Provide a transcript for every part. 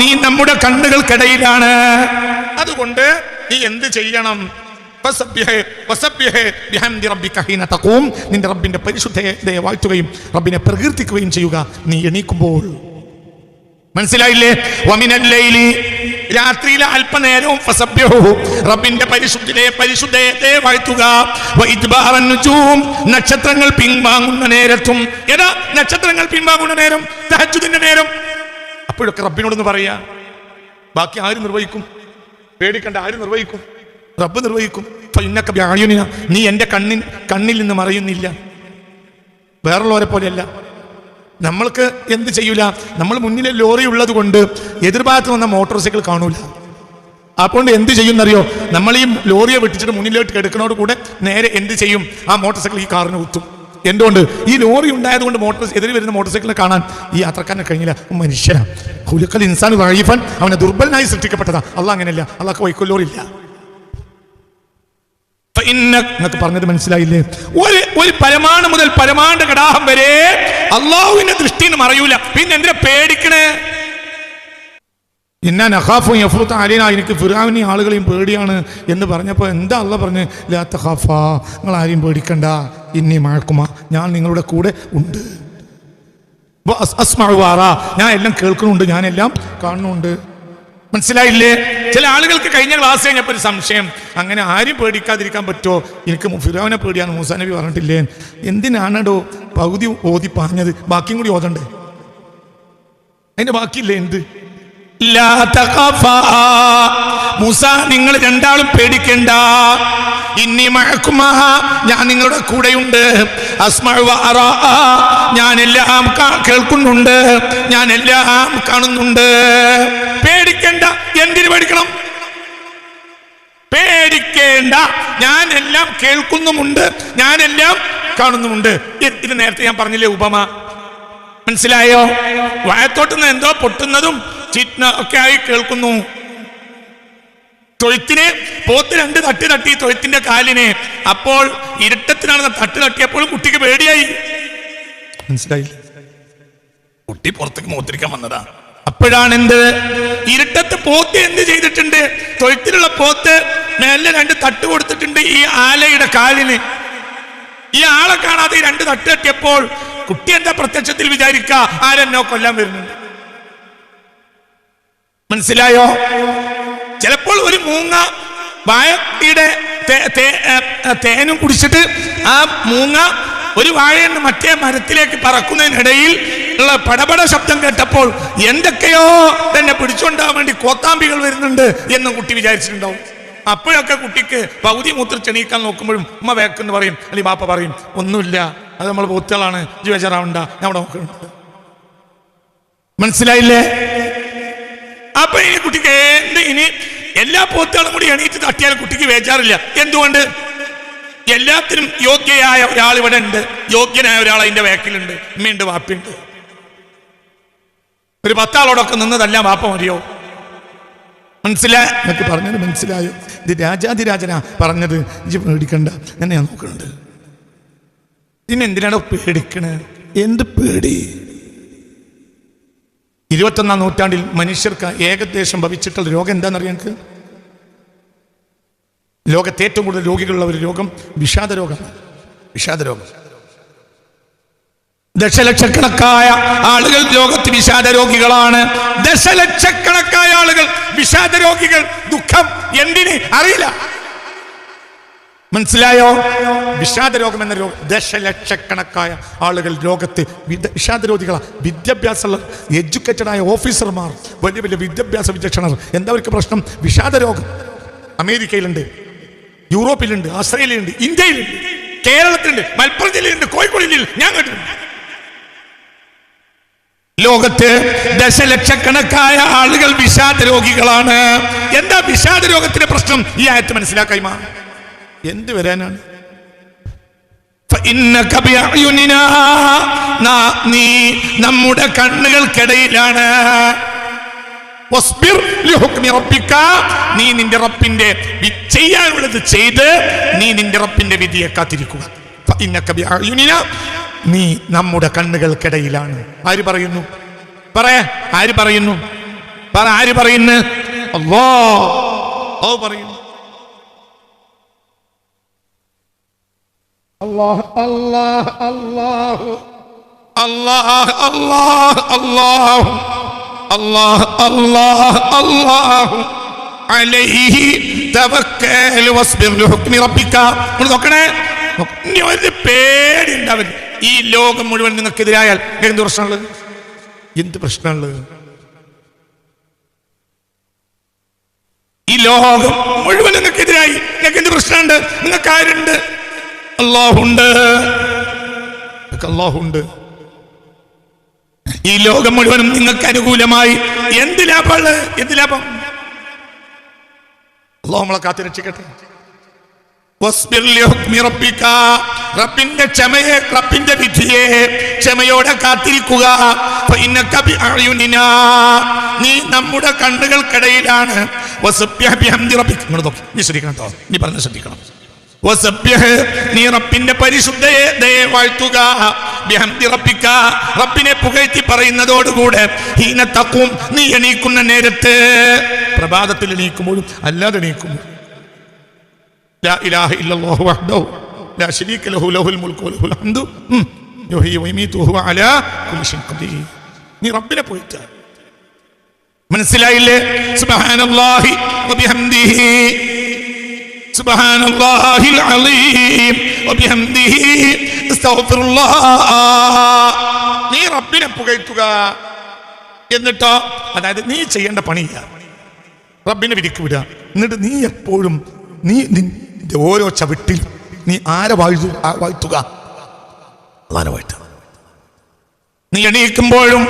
നീ നമ്മുടെ കണ്ണുകൾക്കിടയിലാണ്. അതുകൊണ്ട് നീ എന്ത് ചെയ്യണം? നിന്റെ റബ്ബിന്റെ പരിശുദ്ധതയെ വാഴ്ത്തുകയും റബ്ബിനെ പ്രകീർത്തിക്കുകയും ചെയ്യുക നീ എണീക്കുമ്പോൾ. മനസ്സിലായില്ലേ? വമിനല്ലൈലി, രാത്രിയിലെ അല്പനേരവും ഫസബ്ബിഹു, റബ്ബിന്റെ പരിശുദ്ധതയെ വാഴ്ത്തുക. വഇദ്ബാറൻ നുജൂം, നക്ഷത്രങ്ങൾ പിൻവാങ്ങുന്ന നേരത്തും. ഏതാ നക്ഷത്രങ്ങൾ പിൻവാങ്ങുന്ന നേരം? തഹജ്ജുദിന്റെ നേരം. അപ്പോഴൊക്കെ റബ്ബിനോടൊന്ന് പറയാ. ബാക്കി ആര് നിർവഹിക്കും? പേടിക്കണ്ട, ആര് നിർവഹിക്കും? റബ്ബ് നിർവഹിക്കും. ഫഇന്നക ബിഅയുനിന, നീ എൻ്റെ കണ്ണിൽ നിന്ന് മറയുന്നില്ല. വേറുള്ളവരെ പോലെയല്ല. നമ്മൾക്ക് എന്ത് ചെയ്യൂല? നമ്മൾ മുന്നിലെ ലോറി ഉള്ളത് കൊണ്ട് എതിർഭാഗത്ത് വന്ന മോട്ടോർ സൈക്കിൾ കാണൂല. അതുകൊണ്ട് എന്ത് ചെയ്യുന്നറിയോ? നമ്മൾ ഈ ലോറിയെ വെട്ടിച്ചിട്ട് മുന്നിലോട്ട് എടുക്കുന്നതോട് കൂടെ നേരെ എന്ത് ചെയ്യും? ആ മോട്ടോർ സൈക്കിൾ ഈ കാറിന് കുത്തും. എന്തുകൊണ്ട്? ഈ ലോറി ഉണ്ടായതുകൊണ്ട് എതിരെ വരുന്ന മോട്ടോർ സൈക്കിളിനെ കാണാൻ ഈ യാത്രക്കാരനെ കഴിഞ്ഞില്ല. മനുഷ്യനാണ്, ഖുലിഖൽ ഇൻസാനു ദഈഫൻ, അവനെ ദുർബലനായി സൃഷ്ടിക്കപ്പെട്ടതാ. അള്ളാഹ് അങ്ങനെയല്ല. അള്ളാഹ്ക്ക് വൈക്കൊല്ലോറില്ല. നിങ്ങൾക്ക് പറഞ്ഞത് മനസ്സിലായില്ലേ? ഒരു പരമാണു മുതൽ പരമാണ്ഡ ഘടാഹം വരെ അള്ളാഹുവിന്റെ ദൃഷ്ടിന്ന് മറയൂല. പിന്നെ എന്തിനാ പേടിക്കണേ? എനിക്ക് ഫിർഔനെ ആളുകളെയും പേടിയാണ് എന്ന് പറഞ്ഞപ്പോൾ എന്താ അള്ളാഹ് പറഞ്ഞു? ലാ തഖാഫാ, നിങ്ങൾ ആരെയും പേടിക്കണ്ട, ഇന്നി മഅകുമാ, ഞാൻ നിങ്ങളുടെ കൂടെ ഉണ്ട്. അസ്മഉ വഅറാ, ഞാൻ എല്ലാം കേൾക്കുന്നുണ്ട്, ഞാൻ എല്ലാം കാണുന്നുണ്ട്. മനസ്സിലായില്ലേ? ചില ആളുകൾക്ക് കഴിഞ്ഞ ക്ലാസ് കഴിഞ്ഞപ്പോൾ ഒരു സംശയം, അങ്ങനെ ആരും പേടിക്കാതിരിക്കാൻ പറ്റുമോ? എനിക്ക് ഫിർഔനെ പേടിയാണ് മൂസാ നബി പറഞ്ഞിട്ടില്ലേ? എന്തിനാണോ പകുതി ഓതി പറഞ്ഞത്? ബാക്കിയും കൂടി ഓതണ്ടേ? അതിന്റെ ബാക്കിയില്ലേ? എന്ത്? ലാ തഖാഫാ, മൂസ നിങ്ങൾ രണ്ടാളും പേടിക്കണ്ട, ഇന്നി മഅകുമാ, ഞാൻ നിങ്ങളുടെ കൂടെയുണ്ട്. അസ്മഉ വഅറാ, ഞാൻ എല്ലാം കേൾക്കുന്നുണ്ട്, ഞാൻ എല്ലാം കാണുന്നുണ്ട്. പേടിക്കണ്ട. എന്തിനു പേടിക്കണം? പേടിക്കേണ്ട, ഞാൻ എല്ലാം കേൾക്കുന്നുമുണ്ട്, ഞാൻ എല്ലാം കാണുന്നുമുണ്ട്. ഇത് നേരത്തെ ഞാൻ പറഞ്ഞില്ലേ ഉപമ? മനസ്സിലായോ? വായത്തോട്ടുനിന്ന് എന്തോ പൊട്ടുന്നതും ഒക്കെ ആയി കേൾക്കുന്നു. തൊഴുത്തിന് പോത്ത് 2 തട്ട് തട്ടി തൊഴുത്തിന്റെ കാലിനെ. അപ്പോൾ ഇരുട്ടത്തിനാണ് തട്ട് തട്ടിയപ്പോഴും കുട്ടിക്ക് പേടിയായി. മനസ്സിലായില്ല? കുട്ടി പുറത്തേക്ക് മൂത്രിക്കാൻ വന്നതാ. അപ്പോഴാണ് എന്ത്? ഇരുട്ടത്ത് പോത്ത് എന്ത് ചെയ്തിട്ടുണ്ട്? തൊഴുത്തിലുള്ള പോത്ത് മേലെ 2 തട്ട് കൊടുത്തിട്ടുണ്ട് ഈ ആലയുടെ കാലിന്. ഈ ആളെ കാണാതെ 2 തട്ട് തട്ടിയപ്പോൾ കുട്ടി എന്താ പ്രത്യക്ഷത്തിൽ വിചാരിക്ക? ആരെന്നോ കൊല്ലാൻ വരുന്നുണ്ട്. മനസ്സിലായോ? ചിലപ്പോൾ ഒരു മൂങ്ങ വാഴയുടെ തേനും കുടിച്ചിട്ട് ആ മൂങ്ങ ഒരു വാഴയിൽ നിന്ന് മറ്റേ മരത്തിലേക്ക് പറക്കുന്നതിനിടയിൽ ഉള്ള പടപട ശബ്ദം കേട്ടപ്പോൾ എന്തൊക്കെയോ തന്നെ പിടിച്ചുകൊണ്ടാൻ വേണ്ടി കോത്താമ്പികൾ വരുന്നുണ്ട് എന്നും കുട്ടി വിചാരിച്ചിട്ടുണ്ടാവും. അപ്പോഴൊക്കെ കുട്ടിക്ക് പകുതി മൂത്രച്ചെണീക്കാൻ നോക്കുമ്പോഴും ഉമ്മ വേക്കെന്ന് പറയും, അല്ലെങ്കിൽ ബാപ്പ പറയും, ഒന്നുമില്ല, അത് നമ്മൾ പോത്തുകളാണ്, ബേജാറാവണ്ട, ഞാൻ അവിടെ നോക്കുന്നുണ്ട്. മനസ്സിലായില്ലേ? അപ്പൊ ഇനി കുട്ടിക്ക് ഇനി എല്ലാ പോത്തുകളും കൂടി എണീറ്റ് തട്ടിയാലും കുട്ടിക്ക് ബേജാറില്ല. എന്തുകൊണ്ട്? എല്ലാത്തിനും യോഗ്യയായ ഒരാൾ ഇവിടെ ഉണ്ട്, യോഗ്യനായ ഒരാൾ അതിന്റെ വേക്കിലുണ്ട്. ഉമ്മയുണ്ട്, വാപ്പയുണ്ട്. ഒരു 10 ആളോടൊക്കെ നിന്നതല്ല വാപ്പ മതിയോ? മനസ്സിലായി? എന്നൊക്കെ പറഞ്ഞത് മനസ്സിലായോ? ഇത് രാജാതിരാജനാ പറഞ്ഞത്. ഇജ്ജ് പേടിക്കണ്ട, എന്നെ ഞാൻ നോക്കുന്നുണ്ട്. ഇതിനെന്തിനാണോ പേടിക്കണേ? എന്ത് പേടി? 21-ാം നൂറ്റാണ്ടിൽ മനുഷ്യർക്ക് ഏകദേശം ഭവിച്ചിട്ടുള്ള രോഗം എന്താണെന്നറിയാം? എനിക്ക് ലോകത്തെ ഏറ്റവും കൂടുതൽ രോഗികളുള്ള ഒരു രോഗം വിഷാദരോഗമാണ്. വിഷാദരോഗം. ദശലക്ഷക്കണക്കായ ആളുകൾ ലോകത്ത് വിഷാദരോഗികളാണ്. ദശലക്ഷക്കണക്കായ ആളുകൾ വിഷാദരോഗികൾ. ദുഃഖം എന്തിന് അറിയില്ല. മനസ്സിലായോ? വിഷാദരോഗം എന്ന രോഗം. ദശലക്ഷക്കണക്കായ ആളുകൾ ലോകത്ത് വിഷാദരോഗികളാണ്. വിദ്യാഭ്യാസമുള്ള എഡ്യൂക്കേറ്റഡായ ഓഫീസർമാർ, വലിയ വലിയ വിദ്യാഭ്യാസ വിചക്ഷണർ. എന്താ അവർക്ക് പ്രശ്നം? വിഷാദരോഗം. അമേരിക്കയിലുണ്ട്, യൂറോപ്പിലുണ്ട്, ഓസ്ട്രേലിയയിലുണ്ട്, ഇന്ത്യയിലുണ്ട്, കേരളത്തിലുണ്ട്, മലപ്പുറം ജില്ലയിലുണ്ട്, കോഴിക്കോട് ജില്ലയിൽ ഞാൻ കേട്ടിട്ടുണ്ട്. ലോകത്ത് ദശലക്ഷക്കണക്കായ ആളുകൾ വിഷാദരോഗികളാണ്. എന്താ വിഷാദരോഗത്തിന്റെ പ്രശ്നം? ഈ ആയത്ത് മനസ്സിലാക്കായ്മ. എന്ത് വരാനാണ്? നീ നമ്മുടെ കണ്ണുകൾക്കിടയിലാണ്. നീ നിന്റെ റബ്ബിന്റെ ചെയ്യാനുള്ളത് ചെയ്ത് നീ നിന്റെ റബ്ബിന്റെ വിധിയെ കാത്തിരിക്കുക. നീ നമ്മുടെ കണ്ണുകൾക്കിടയിലാണ്. ആര് പറയുന്നു? പറയാ, ആര് പറയുന്നു? പറ, ആര് പറയുന്നു? അല്ലാഹ് പറയുന്നു. അല്ലാഹ് അല്ലാഹ് അല്ലാഹ് അല്ലാഹ് അല്ലാഹ് അല്ലാഹ് അല്ലാഹ് അല്ലാഹ് അല്ലാഹ് അലൈഹി തവക്കൽ വസ്ബിർ ലിഹുക്മി റബ്ബിക. നോക്കണേ, ഒരു പേടി ഉണ്ടാവില്ല. ഈ ലോകം മുഴുവൻ നിങ്ങൾക്കെതിരായാൽ എന്ത് പ്രശ്നമുള്ളത്? എന്ത് പ്രശ്നമുള്ളത്? ഈ ലോകം മുഴുവൻ നിങ്ങൾക്കെതിരായി നിങ്ങൾക്ക് എന്ത് പ്രശ്നമുണ്ട്? നിങ്ങൾക്ക് ആരുണ്ട്? അല്ലാഹുണ്ട്. അല്ലാഹുണ്ട്. ഈ ലോകം മുഴുവനും നിങ്ങൾക്ക് അനുകൂലമായി എന്ത് ലാഭമുള്ളത്? എന്ത് ലാഭം? അല്ലാഹു നമ്മളെ കാത്തുരക്ഷിക്കട്ടെ. റബ്ബിന്റെ ക്ഷമയെ, റബ്ബിന്റെ വിധിയെ ക്ഷമയോടെ കാത്തിരിക്കുക. നീ നമ്മുടെ കണ്ണുകൾക്കിടയിലാണ്. നീ പറഞ്ഞ ശ്രദ്ധിക്കണം. നീ റബ്ബിന്റെ പരിശുദ്ധയെ വാഴ്ത്തുക. റബ്ബിനെ പുകഴ്ത്തി പറയുന്നതോടുകൂടെ ഹീന തഖൂം, നീ എണീക്കുന്ന നേരത്ത്, പ്രഭാതത്തിൽ എണീക്കുമ്പോഴും അല്ലാതെ എണീക്കുമ്പോൾ ലാ ഇലാഹ ഇല്ലല്ലാഹു വഹ്ദഹു ലാ ശരീക ലഹു ലഹുൽ മുൽക്കു വലഹുൽ ഹംദു യുഹ്യി വയുമീതു വഹുവ അലാ കുല്ലി ഷൈഇൻ ഖദീർ. നീ റബ്ബിനെ പോയിട്ട് മനസ്സിലായില്ലേ? സുബ്ഹാനല്ലാഹി വബിഹംദിഹി സുബ്ഹാനല്ലാഹിൽ അലീം വബിഹംദിഹി അസ്തഗ്ഫിറുല്ലാഹ്. നീ റബ്ബിനെ പുകഴ്ത്തുക. എന്നിട്ടോ, അതായത് നീ ചെയ്യേണ്ട പണിയില്ല, റബ്ബിനെ വിധിക്ക് വിടുക. എന്നിട്ട് നീ എപ്പോഴും നിന്റെ ഓരോ ചവിട്ടിലും നീ ആരെ വാഴ്ത്തുക? അല്ലാഹുവിനെ വാഴ്ത്തുക. നീ എണീക്കുമ്പോഴും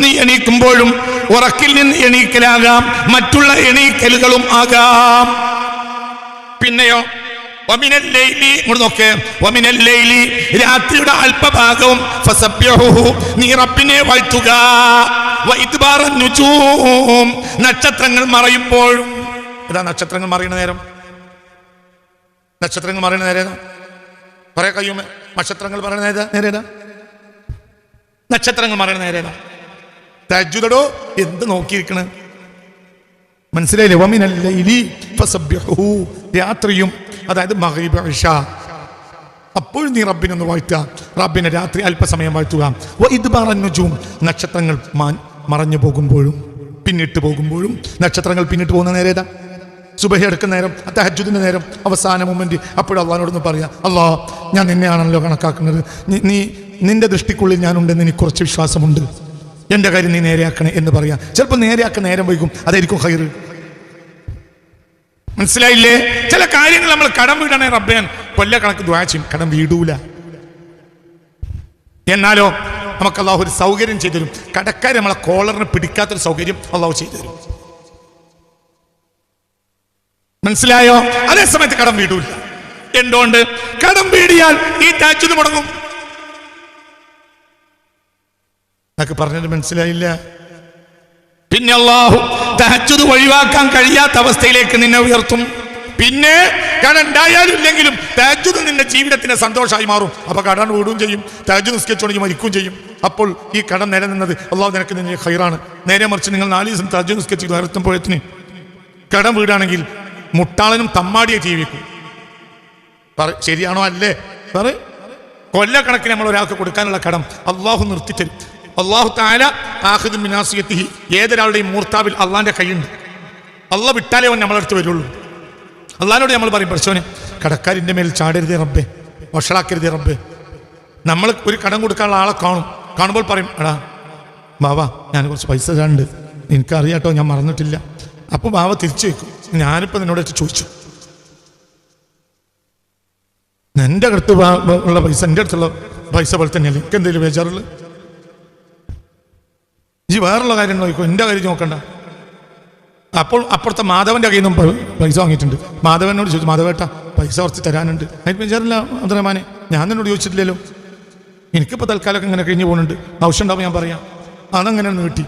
നീ എണീക്കുമ്പോഴും ഉറക്കിൽ നിന്ന് എണീക്കലാകാം, മറ്റുള്ള എണീക്കലുകളും ആകാം. പിന്നെയോ വമിനൽ ലൈലി, നോക്ക്, വമിനൽ ലൈലി, രാത്രിയുടെ അല്പഭാഗവും ഫസബ്ബിഹുഹു, നീ റബ്ബിനെ വാഴ്ത്തുക. വഇദ്ബാറൻ നുജൂം, നക്ഷത്രങ്ങൾ മറയുമ്പോഴും. ഏതാ നക്ഷത്രങ്ങൾ മറയുന്ന നേരം? നക്ഷത്രങ്ങൾ മറയുന്ന നേരം പറയാ കഴിയുമേ? നക്ഷത്രങ്ങൾ പറയുന്ന നേരേതാ? നക്ഷത്രങ്ങൾ മറയുന്ന നേരേതാ? തഹജ്ജുദോ എന്ത് നോക്കിയിരിക്കണ്? മനസ്സിലായില്ലേ? വമിനൽ ലൈലി ഫസബ്ബിഹുഹു, രാത്രിയും, അതായത് മഗ്രിബ് ഇശാ, അപ്പോഴും നീ റബ്ബിനെ ഒന്ന് വാഴ്ത്തുക. റബ്ബിനെ രാത്രി അല്പസമയം വാഴ്ത്തുക. വഇദ്ബാറൻ നുജൂം, നക്ഷത്രങ്ങൾ മറഞ്ഞു പോകുമ്പോഴും പിന്നിട്ട് പോകുമ്പോഴും. നക്ഷത്രങ്ങൾ പിന്നിട്ട് പോകുന്ന നേരേതാ? സുബഹി എടുക്കുന്ന നേരം, തഹജ്ജുദിന്റെ നേരം, അവസാന മൊമെന്റ്. അപ്പോഴും അള്ളാഹിനോടൊന്ന് പറയാ, അല്ലാഹ് ഞാൻ നിന്നെയാണല്ലോ കണക്കാക്കുന്നത്, നിന്റെ ദൃഷ്ടിക്കുള്ളിൽ ഞാനുണ്ടെന്ന് എനിക്ക് കുറച്ച് വിശ്വാസമുണ്ട്, എൻ്റെ കാര്യം നീ നേരെയാക്കണേ എന്ന് പറയാം. ചിലപ്പോൾ നേരെയാക്കാൻ നേരം വൈകും, അതായിരിക്കും ഖൈർ. മനസ്സിലായില്ലേ? ചില കാര്യങ്ങൾ നമ്മൾ കടം വീടണേ റബ്ബേ കൊല്ലക്കണക്ക് ദുആ ചെയ്യും, കടം വീടൂല. എന്നാലോ നമുക്ക് അള്ളാഹു ഒരു സൗകര്യം ചെയ്തു തരും. കടക്കാർ നമ്മളെ കോളറിന് പിടിക്കാത്തൊരു സൗകര്യം അള്ളാഹു ചെയ്തു തരും. മനസ്സിലായോ? അതേ സമയത്ത് കടം വീടൂല. എന്തുകൊണ്ട്? കടം വീടിയാൽ ഈ തഹജ്ജുദ് മുടങ്ങും. എന്നൊക്കെ പറഞ്ഞിട്ട് മനസ്സിലായില്ല. പിന്നെ അള്ളാഹു തഹജ്ജുദ് ഒഴിവാക്കാൻ കഴിയാത്ത അവസ്ഥയിലേക്ക് നിന്നെ ഉയർത്തും. പിന്നെ കടം ഉണ്ടായാലും ഇല്ലെങ്കിലും തഹജ്ജുദ് നിന്റെ ജീവിതത്തിന്റെ സന്തോഷമായി മാറും. അപ്പൊ കടം വീടുകയും ചെയ്യും, തഹജ്ജുദ് നിസ്കരിച്ചുകൊണ്ട് മരിക്കുകയും ചെയ്യും. അപ്പോൾ ഈ കടം നിലനിന്നത് അള്ളാഹു നിനക്ക് നിന്റെ ഖൈറാണ്. നേരെ മറിച്ച് നിങ്ങൾ 4 ദിവസം തഹജ്ജുദ് നിസ്കരിച്ച് ഉയർത്തുമ്പോഴത്തിന് കടം വീടാണെങ്കിൽ മുട്ടാളനും തമ്മാടിയെ ജീവിക്കും. ശരിയാണോ? അല്ലേ? കൊല്ലക്കണക്കിന് നമ്മൾ ഒരാൾക്ക് കൊടുക്കാനുള്ള കടം അള്ളാഹു നിർത്തിത്തരും. അള്ളാഹു തആല ആഖിദുൻ മിൻ നാസിയതിഹി, ഏതൊരാളുടെയും മൂർത്താവിൽ അള്ളാന്റെ കൈയുണ്ട്. അള്ളാഹ് വിട്ടാലേ അവൻ നമ്മളടുത്ത് വരുള്ളൂ. അള്ളാഹിനോട് നമ്മൾ പറയും, പഠിച്ചോനെ കടക്കാരിൻ്റെ മേൽ ചാടരുതേ റബ്ബേ, വഷളാക്കരുതേ റബ്ബേ. നമ്മൾ ഒരു കടം കൊടുക്കാനുള്ള ആളെ കാണുമ്പോൾ പറയും, എടാ ബാബാ ഞാൻ കുറച്ച് പൈസ തരാനുണ്ട്, എനിക്കറിയാട്ടോ, ഞാൻ മറന്നിട്ടില്ല. അപ്പോൾ ബാബ തിരിച്ചു വെക്കും, ഞാനിപ്പോൾ നിന്നോട് ചോദിച്ചു, എൻ്റെ അടുത്ത് ഉള്ള പൈസ എൻ്റെ അടുത്തുള്ള പൈസ പോലെ തന്നെയല്ലേ, എനിക്ക് എന്തെങ്കിലും ബേജാറുള്ളത്? ഈ വേറുള്ള കാര്യം നോക്കോ, എൻ്റെ കാര്യം നോക്കണ്ട. അപ്പോൾ അപ്പുറത്തെ മാധവൻ്റെ കയ്യിൽ നിന്നും പൈസ വാങ്ങിയിട്ടുണ്ട്. മാധവനോട് ചോദിച്ചു, മാധവേട്ടാ പൈസ കുറച്ച് തരാനുണ്ട്. അതിന് ബേജാറില്ല അബ്ദുറഹ്മാനെ, ഞാൻ നിന്നോട് ചോദിച്ചിട്ടില്ലല്ലോ, എനിക്കിപ്പോൾ തൽക്കാലമൊക്കെ ഇങ്ങനെ കഴിഞ്ഞ് പോകുന്നുണ്ട്, ആവശ്യം ഉണ്ടാവും ഞാൻ പറയാം. അതങ്ങനെ നീട്ടി.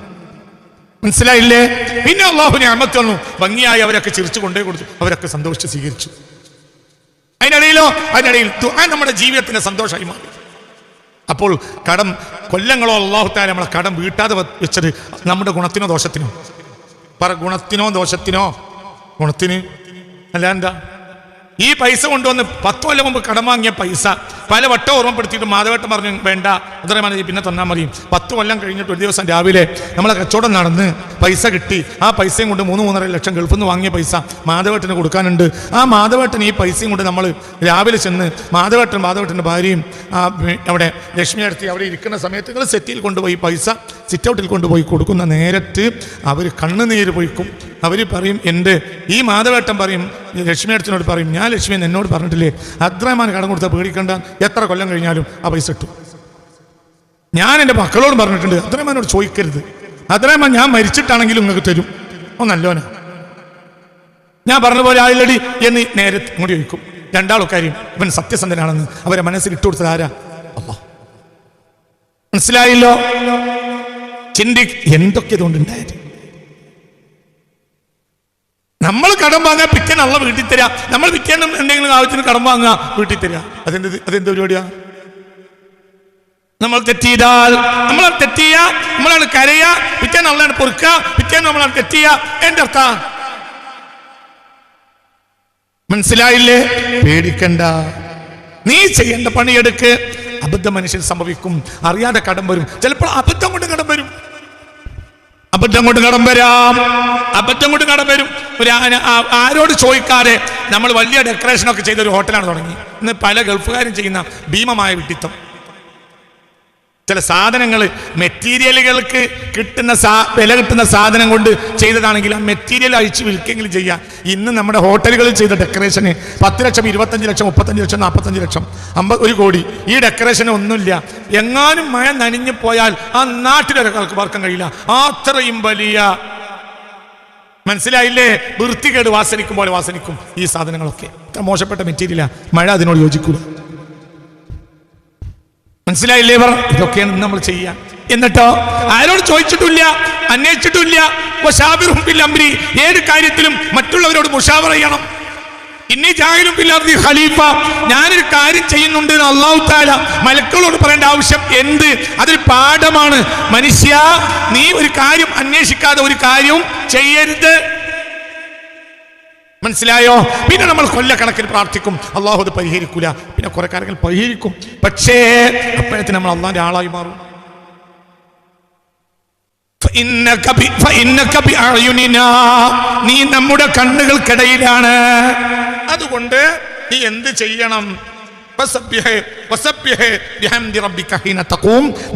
മനസ്സിലായില്ലേ? പിന്നെ അള്ളാഹു നിഅമത്ത് തന്നു, ഭംഗിയായി അവരൊക്കെ ചിരിച്ചു കൊണ്ടേ കൊടുത്തു, അവരൊക്കെ സന്തോഷിച്ച് സ്വീകരിച്ചു. അതിനിടയിൽ ദുആ നമ്മുടെ ജീവിതത്തിന്റെ സന്തോഷമായി മാറി. അപ്പോൾ കടം കൊല്ലങ്ങളോ അല്ലാഹു തആല നമ്മളെ കടം വീട്ടാതെ വെച്ചത് നമ്മുടെ ഗുണത്തിനോ ദോഷത്തിനോ? പറ, ഗുണത്തിനോ ദോഷത്തിനോ? ഗുണത്തിന്. അല്ല എന്താ? ഈ പൈസ കൊണ്ടുവന്ന് 10 കൊല്ലം മുമ്പ് കടം വാങ്ങിയ പൈസ പല വട്ടം ഓർമ്മപ്പെടുത്തിയിട്ട് മാധവേട്ടൻ പറഞ്ഞു വേണ്ട ഉദരമാന പിന്നെ തന്നാൽ മതി. 10 കൊല്ലം കഴിഞ്ഞിട്ട് ഒരു ദിവസം രാവിലെ നമ്മളെ കച്ചവടം നടന്ന് പൈസ കിട്ടി. ആ പൈസയും കൊണ്ട് 3-3.5 ലക്ഷം ഗൾഫിൽ നിന്ന് വാങ്ങിയ പൈസ മാധവേട്ടന് കൊടുക്കാനുണ്ട്. ആ മാധവേട്ടൻ ഈ പൈസയും കൊണ്ട് നമ്മൾ രാവിലെ ചെന്ന് മാധവേട്ടൻ്റെ ഭാര്യയും അവിടെ ലക്ഷ്മി അടുത്ത് അവിടെ ഇരിക്കുന്ന സമയത്ത് നിങ്ങൾ സെറ്റിൽ കൊണ്ടുപോയി പൈസ സിറ്റൗട്ടിൽ കൊണ്ടുപോയി കൊടുക്കുന്ന നേരത്ത് അവർ കണ്ണുനീര് പൊയ്ക്കും. അവർ പറയും, എൻ്റെ ഈ മാധവേട്ടൻ പറയും ലക്ഷ്മി അടുത്തിനോട് പറയും, ഞാൻ ലക്ഷ്മി എന്നോട് പറഞ്ഞിട്ടില്ലേ അബ്ദുറഹ്മാൻ കടം കൊടുത്താൽ പേടിക്കണ്ട, എത്ര കൊല്ലം കഴിഞ്ഞാലും ആ പൈസ ഇട്ടു. ഞാൻ എൻ്റെ മക്കളോട് പറഞ്ഞിട്ടുണ്ട് അബ്ദുറഹ്മാനോട് ചോദിക്കരുത്, അബ്ദുറഹ്മാൻ ഞാൻ മരിച്ചിട്ടാണെങ്കിലും നിങ്ങൾക്ക് തരും, നല്ലോനാ, ഞാൻ പറഞ്ഞ പോലെ ആയില്ലടി എന്ന് നേരെ ഇങ്ങോട്ട് ചോദിക്കും. രണ്ടാൾക്കാരും ഇവൻ സത്യസന്ധനാണെന്ന് അവരെ മനസ്സിൽ ഇട്ടുകൊടുത്തത് ആരാ? അല്ലാഹ്. മനസ്സിലായില്ലോ? എന്തൊക്കെ ഇതുകൊണ്ടുണ്ടായത്. നമ്മൾ കടം വാങ്ങാൻ പിറ്റേന്ന് അള്ളാഹ് വീട്ടിൽ തരാ, നമ്മൾ പിറ്റേന്ന് എന്തെങ്കിലും ആവശ്യത്തിന് കടം വാങ്ങുക വീട്ടിൽ തരാ. അതെന്ത് പരിപാടിയാ? നമ്മൾ തെറ്റിയാൽ നമ്മളാണ് കരയുക, പിറ്റേന്ന് അള്ളാഹ് പൊറുക്കുക, പിറ്റേന്ന് നമ്മളാണ് തെറ്റിയ. എന്റെ അർത്ഥം മനസ്സിലായില്ലേ? പേടിക്കണ്ട, നീ ചെയ്യേണ്ട പണിയെടുക്ക്. അബദ്ധം മനുഷ്യൻ സംഭവിക്കും, അറിയാതെ കടം വരും. ചിലപ്പോൾ അബദ്ധം കൊണ്ട് കടം വരും, അബദ്ധം കൊണ്ട് കടം വരും. ആരോട് ചോദിക്കാതെ നമ്മൾ വലിയ ഡെക്കറേഷനൊക്കെ ചെയ്തൊരു ഹോട്ടലാണ് തുടങ്ങി. ഇന്ന് പല ഗൾഫുകാരും ചെയ്യുന്ന ഭീമമായ വിഡ്ഢിത്തം. ചില സാധനങ്ങൾ മെറ്റീരിയലുകൾക്ക് കിട്ടുന്ന വില കിട്ടുന്ന സാധനം കൊണ്ട് ചെയ്തതാണെങ്കിൽ ആ മെറ്റീരിയൽ അഴിച്ച് വിൽക്കെങ്കിലും ചെയ്യാം. ഇന്ന് നമ്മുടെ ഹോട്ടലുകളിൽ ചെയ്ത ഡെക്കറേഷന് 10 ലക്ഷം, 25 ലക്ഷം, 35 ലക്ഷം, 45 ലക്ഷം, 1 കോടി. ഈ ഡെക്കറേഷന് ഒന്നുമില്ല. എങ്ങാനും മഴ നനഞ്ഞു പോയാൽ ആ നാട്ടിലൊരാൾക്ക് പറക്കാൻ കഴിയില്ല. അത്രയും വലിയ, മനസ്സിലായില്ലേ? വൃത്തികേട് വാസനിക്കും പോലെ വാസനിക്കും ഈ സാധനങ്ങളൊക്കെ. മോശപ്പെട്ട മെറ്റീരിയലാ, മഴ അതിനോട് യോജിക്കൂല. മനസ്സിലായില്ലേ? ഇതൊക്കെയാണ് നമ്മൾ ചെയ്യാൻ. എന്നിട്ടോ ആരോട് ചോദിച്ചിട്ടില്ല, അന്വേഷിച്ചിട്ടില്ല. ഏത് കാര്യത്തിലും മറ്റുള്ളവരോട് മുഷാവറ ചെയ്യണം. ഇന്നീ ജാഹിലും ബിൽ ഖലീഫ, ഞാനൊരു കാര്യം ചെയ്യുന്നുണ്ട് അല്ലാഹു തആല മലക്കുകളോട് പറയേണ്ട ആവശ്യം എന്ത്? അതൊരു പാഠമാണ്. മനുഷ്യ, നീ ഒരു കാര്യം അന്വേഷിക്കാതെ ഒരു കാര്യവും ചെയ്യരുത്. മനസ്സിലായോ? പിന്നെ നമ്മൾ കൊല്ലക്കണക്കിന് പ്രാർത്ഥിക്കും, അള്ളാഹു അത് പരിഹരിക്കൂല. പിന്നെ കുറെ കാര്യങ്ങൾ പരിഹരിക്കും, പക്ഷേ അപ്പോഴത്തിന് നമ്മൾ അള്ളാന്റെ ആളായി മാറും. നീ നമ്മുടെ കണ്ണുകൾക്കിടയിലാണ്. അതുകൊണ്ട് നീ എന്ത് ചെയ്യണം?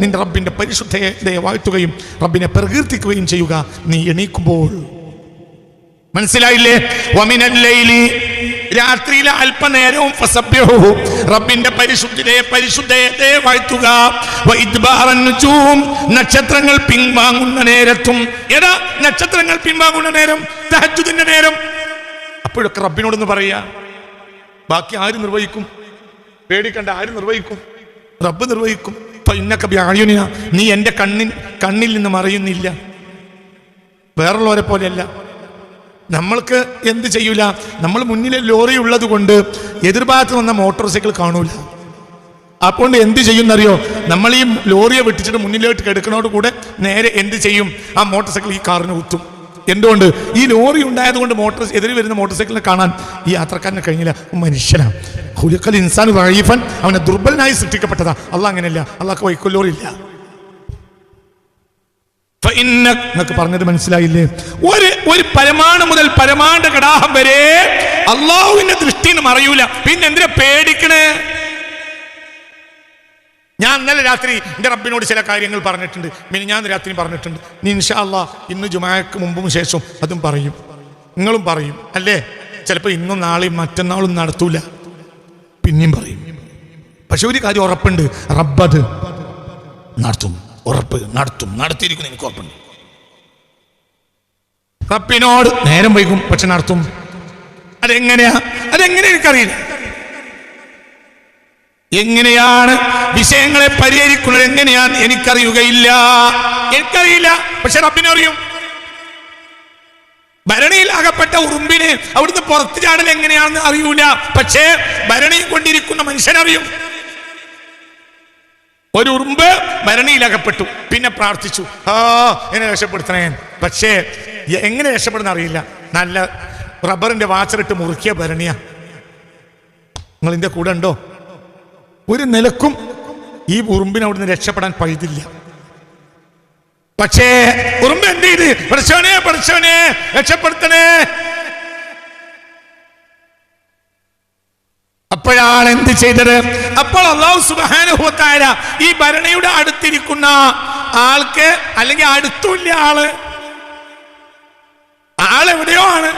നിന്റെ റബ്ബിന്റെ പരിശുദ്ധതയെ വാഴ്ത്തുകയും റബ്ബിനെ പ്രകീർത്തിക്കുകയും ചെയ്യുക നീ എണീക്കുമ്പോൾ. മനസ്സിലായില്ലേ? വമിനല്ലൈലി, രാത്രിയിലെ അല്പനേരവും ഫസബ്ബിഹു, റബ്ബിന്റെ പരിശുദ്ധതയെ വാഴ്ത്തുക. വഇദ്ബാറൻ നുജൂം, നക്ഷത്രങ്ങൾ പിൻവാങ്ങുന്ന നേരത്തും. ഏതാ നക്ഷത്രങ്ങൾ പിൻവാങ്ങുന്ന നേരം? തഹജ്ജുദിന്റെ നേരം. അപ്പോഴൊക്കെ റബ്ബിനോടൊന്ന് പറയാ. ബാക്കി ആര് നിർവഹിക്കും? പേടിക്കണ്ട, ആര് നിർവഹിക്കും? റബ്ബ് നിർവഹിക്കും. ഇന്നക ബിഅയുനിന, നീ എൻ്റെ കണ്ണിൽ നിന്ന് മറയുന്നില്ല. വേറുള്ളവരെ പോലെയല്ല. നമ്മൾക്ക് എന്ത് ചെയ്യൂല? നമ്മൾ മുന്നിലെ ലോറി ഉള്ളത് കൊണ്ട് എതിർഭാഗത്ത് വന്ന മോട്ടോർ സൈക്കിൾ കാണൂല. അപ്പോൾ എന്ത് ചെയ്യുന്നറിയോ? നമ്മൾ ഈ ലോറിയെ വെട്ടിച്ചിട്ട് മുന്നിലോട്ട് കിടക്കുന്നതോട് കൂടെ നേരെ എന്ത് ചെയ്യും? ആ മോട്ടോർ സൈക്കിൾ ഈ കാറിന് കുത്തും. എന്തുകൊണ്ട്? ഈ ലോറി ഉണ്ടായതുകൊണ്ട് എതിരെ വരുന്ന മോട്ടോർ സൈക്കിളിനെ കാണാൻ ഈ യാത്രക്കാരനെ കഴിഞ്ഞില്ല. മനുഷ്യനാണ്, ഖുലിഖൽ ഇൻസാനു ദഈഫൻ, അവനെ ദുർബലനായി സൃഷ്ടിക്കപ്പെട്ടതാ. അള്ളാഹ് അങ്ങനെയല്ല, അള്ളാഹ്ക്ക് വൈക്കൊല്ലോറില്ല. എന്നൊക്കെ പറഞ്ഞത് മനസ്സിലായില്ലേ? ഒരു പരമാണു മുതൽ പരമാണ്ഡ കടാഹം വരെ അള്ളാഹുവിന്റെ ദൃഷ്ടിന്ന് മറയൂല. പിന്നെ എന്തിനാ പേടിക്കണേ? ഞാൻ ഇന്നലെ രാത്രി എൻ്റെ റബ്ബിനോട് ചില കാര്യങ്ങൾ പറഞ്ഞിട്ടുണ്ട്, ഞാൻ രാത്രി പറഞ്ഞിട്ടുണ്ട്. നീ ഇൻഷാ അല്ലാഹ് ഇന്ന് ജുമാഅക്ക് മുമ്പും ശേഷം അതും പറയും, നിങ്ങളും പറയും അല്ലേ? ചിലപ്പോൾ ഇന്നും നാളെയും മറ്റന്നാളും നടത്തൂല, പിന്നെയും പറയും. പക്ഷെ ഒരു കാര്യം ഉറപ്പുണ്ട്, റബ്ബത് നടത്തും, നടത്തിയിരിക്കുന്നു. എനിക്ക് ഉറപ്പുണ്ട്. റബ്ബിനോട് നേരം വൈകും, പക്ഷെ നടത്തും. അതെങ്ങനെ എനിക്കറിയില്ല. എങ്ങനെയാണ് വിഷയങ്ങളെ പരിഹരിക്കുന്നത് എങ്ങനെയാണ് എനിക്കറിയില്ല. പക്ഷെ റബ്ബിനറിയും. ഭരണിയിൽ അകപ്പെട്ട ഉറുമ്പിന് അവിടുന്ന് പുറത്തു ചാടൽ എങ്ങനെയാണെന്ന് അറിയൂല, പക്ഷേ ഭരണിയും കൊണ്ടിരിക്കുന്ന മനുഷ്യനറിയും. ഒരു ഉറുമ്പ് ഭരണിയിലകപ്പെട്ടു. പിന്നെ പ്രാർത്ഥിച്ചു, എന്നെ രക്ഷപ്പെടുത്തണേ. പക്ഷേ എങ്ങനെ രക്ഷപ്പെടുന്ന അറിയില്ല. നല്ല റബ്ബറിന്റെ വാച്ചറിട്ട് മുറുക്കിയ ഭരണിയാ. നിങ്ങൾ ഇതിന്റെ കൂടെ ഉണ്ടോ? ഒരു നിലക്കും ഈ ഉറുമ്പിന് അവിടുന്ന് രക്ഷപ്പെടാൻ പഴുതില്ല. പക്ഷേ ഉറുമ്പ് എന്ത് ചെയ്ത്? പഠിച്ചവനെ രക്ഷപ്പെടുത്തണേ. അപ്പോഴാണ് എന്ത് ചെയ്തത്? അപ്പോൾ അല്ലാഹു സുബ്ഹാനഹു വ തആല ഈ ഭരണിയുടെ അടുത്തിരിക്കുന്ന ആൾക്ക്, അല്ലെങ്കിൽ അടുത്തുള്ള ആളെവിടെയോ ആണ്,